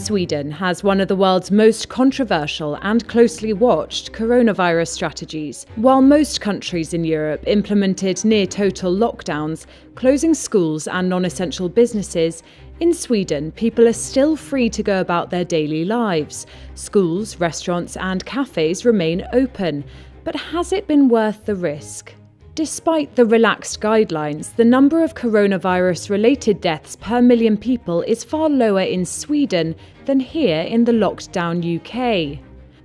Sweden has one of the world's most controversial and closely watched coronavirus strategies. While most countries in Europe implemented near-total lockdowns, closing schools and non-essential businesses, in Sweden, people are still free to go about their daily lives. Schools, restaurants and cafes remain open. But has it been worth the risk? Despite the relaxed guidelines, the number of coronavirus-related deaths per million people is far lower in Sweden than here in the locked-down UK.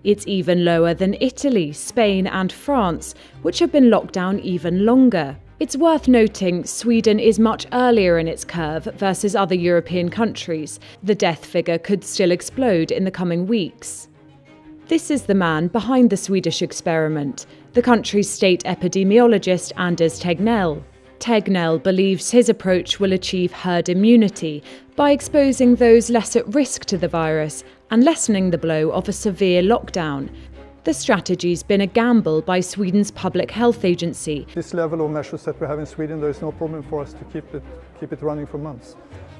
It's even lower than Italy, Spain and France, which have been locked down even longer. It's worth noting Sweden is much earlier in its curve versus other European countries. The death figure could still explode in the coming weeks. This is the man behind the Swedish experiment, the country's state epidemiologist Anders Tegnell. Tegnell believes his approach will achieve herd immunity by exposing those less at risk to the virus and lessening the blow of a severe lockdown. The strategy's been a gamble by Sweden's public health agency. This level of measures that we have in Sweden, there is no problem for us to keep it running for months.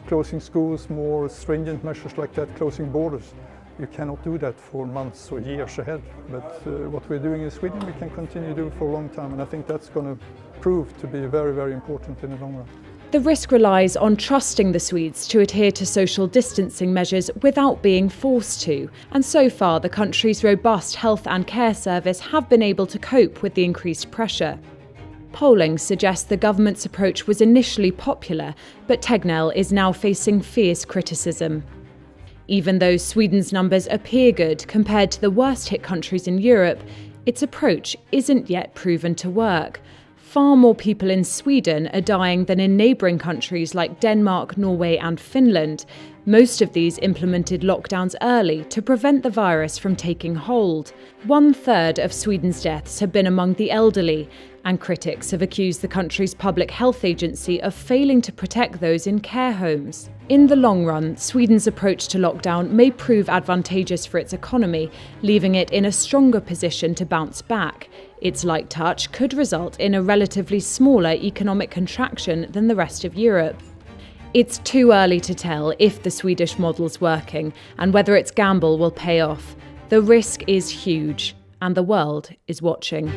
Closing schools, more stringent measures like that, closing borders. You cannot do that for months or years ahead, but what we're doing in Sweden we can continue to do for a long time, and I think that's going to prove to be very, very important in the long run. The risk relies on trusting the Swedes to adhere to social distancing measures without being forced to, and so far the country's robust health and care service have been able to cope with the increased pressure. Polling suggests the government's approach was initially popular, but Tegnell is now facing fierce criticism. Even though Sweden's numbers appear good compared to the worst-hit countries in Europe, its approach isn't yet proven to work. Far more people in Sweden are dying than in neighbouring countries like Denmark, Norway and Finland. Most of these implemented lockdowns early to prevent the virus from taking hold. 1/3 of Sweden's deaths have been among the elderly, and critics have accused the country's public health agency of failing to protect those in care homes. In the long run, Sweden's approach to lockdown may prove advantageous for its economy, leaving it in a stronger position to bounce back. Its light touch could result in a relatively smaller economic contraction than the rest of Europe. It's too early to tell if the Swedish model's working and whether its gamble will pay off. The risk is huge, and the world is watching.